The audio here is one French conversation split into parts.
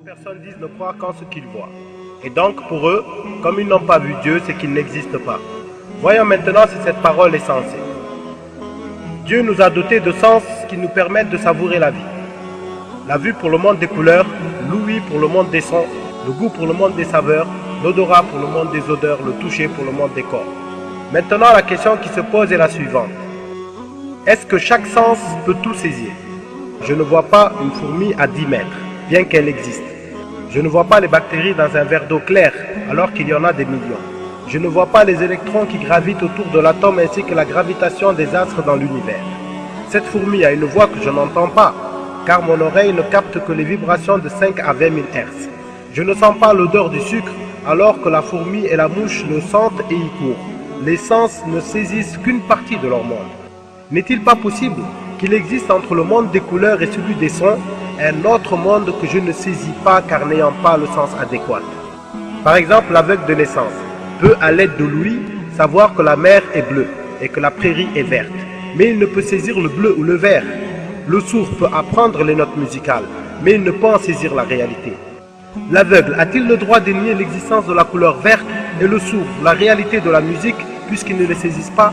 personnes disent ne croire qu'en ce qu'ils voient. Et donc, pour eux, comme ils n'ont pas vu Dieu, c'est qu'il n'existe pas. Voyons maintenant si cette parole est sensée. Dieu nous a dotés de sens qui nous permettent de savourer la vie. La vue pour le monde des couleurs, l'ouïe pour le monde des sons, le goût pour le monde des saveurs, l'odorat pour le monde des odeurs, le toucher pour le monde des corps. Maintenant, la question qui se pose est la suivante. Est-ce que chaque sens peut tout saisir? Je ne vois pas une fourmi à 10 mètres, bien qu'elle existe. Je ne vois pas les bactéries dans un verre d'eau claire, alors qu'il y en a des millions. Je ne vois pas les électrons qui gravitent autour de l'atome ainsi que la gravitation des astres dans l'univers. Cette fourmi a une voix que je n'entends pas, car mon oreille ne capte que les vibrations de 5 à 20 000 Hz. Je ne sens pas l'odeur du sucre, alors que la fourmi et la mouche le sentent et y courent. Les sens ne saisissent qu'une partie de leur monde. N'est-il pas possible qu'il existe entre le monde des couleurs et celui des sons un autre monde que je ne saisis pas car n'ayant pas le sens adéquat? Par exemple, l'aveugle de naissance peut, à l'aide de l'ouïe, savoir que la mer est bleue et que la prairie est verte, mais il ne peut saisir le bleu ou le vert. Le sourd peut apprendre les notes musicales, mais il ne peut en saisir la réalité. L'aveugle a-t-il le droit de nier l'existence de la couleur verte et le sourd la réalité de la musique puisqu'ils ne les saisissent pas?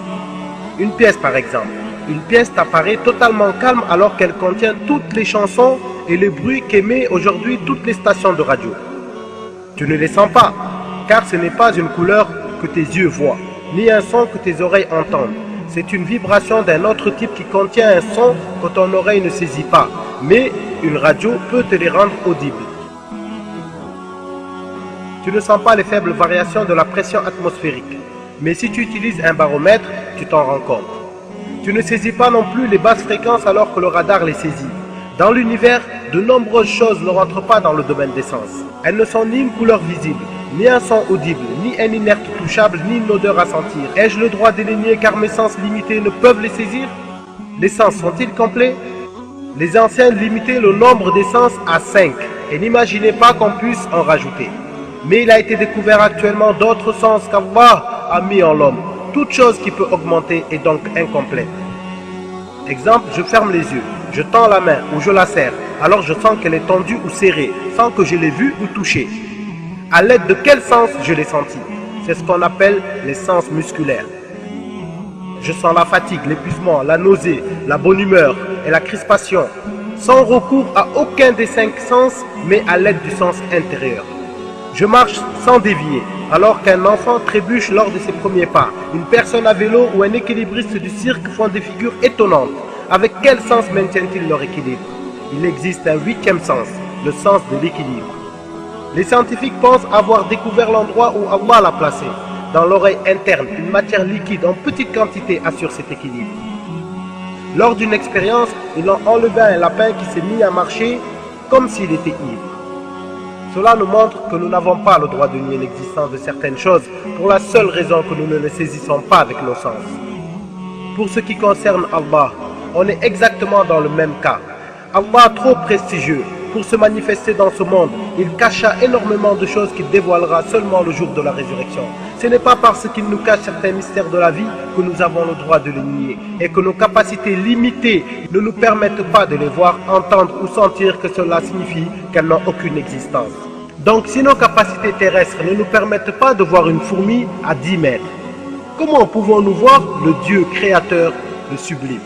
Une pièce par exemple. Une pièce t'apparaît totalement calme alors qu'elle contient toutes les chansons et les bruits qu'émettent aujourd'hui toutes les stations de radio. Tu ne les sens pas, car ce n'est pas une couleur que tes yeux voient, ni un son que tes oreilles entendent. C'est une vibration d'un autre type qui contient un son que ton oreille ne saisit pas, mais une radio peut te les rendre audibles. Tu ne sens pas les faibles variations de la pression atmosphérique, mais si tu utilises un baromètre, tu t'en rends compte. Tu ne saisis pas non plus les basses fréquences alors que le radar les saisit. Dans l'univers, de nombreuses choses ne rentrent pas dans le domaine des sens. Elles ne sont ni une couleur visible, ni un son audible, ni un inerte touchable, ni une odeur à sentir. Ai-je le droit de les nier car mes sens limités ne peuvent les saisir? Les sens sont-ils complets? Les anciens limitaient le nombre des sens à 5 et n'imaginaient pas qu'on puisse en rajouter. Mais il a été découvert actuellement d'autres sens qu'Allah a mis en l'homme. Toute chose qui peut augmenter est donc incomplète. Exemple, je ferme les yeux, je tends la main ou je la serre, alors je sens qu'elle est tendue ou serrée, sans que je l'ai vue ou touchée. À l'aide de quel sens je l'ai senti? C'est ce qu'on appelle les sens musculaires. Je sens la fatigue, l'épuisement, la nausée, la bonne humeur et la crispation, sans recours à aucun des 5 sens, mais à l'aide du sens intérieur. Je marche sans dévier, alors qu'un enfant trébuche lors de ses premiers pas. Une personne à vélo ou un équilibriste du cirque font des figures étonnantes. Avec quel sens maintiennent-ils leur équilibre? Il existe un 8e sens, le sens de l'équilibre. Les scientifiques pensent avoir découvert l'endroit où Allah l'a placé. Dans l'oreille interne, une matière liquide en petite quantité assure cet équilibre. Lors d'une expérience, ils ont enlevé un lapin qui s'est mis à marcher comme s'il était ivre. Cela nous montre que nous n'avons pas le droit de nier l'existence de certaines choses pour la seule raison que nous ne les saisissons pas avec nos sens. Pour ce qui concerne Allah, on est exactement dans le même cas. Allah, trop prestigieux pour se manifester dans ce monde, il cacha énormément de choses qu'il dévoilera seulement le jour de la résurrection. Ce n'est pas parce qu'il nous cache certains mystères de la vie que nous avons le droit de les nier et que nos capacités limitées ne nous permettent pas de les voir, entendre ou sentir que cela signifie qu'elles n'ont aucune existence. Donc si nos capacités terrestres ne nous permettent pas de voir une fourmi à 10 mètres, comment pouvons-nous voir le Dieu créateur, le sublime?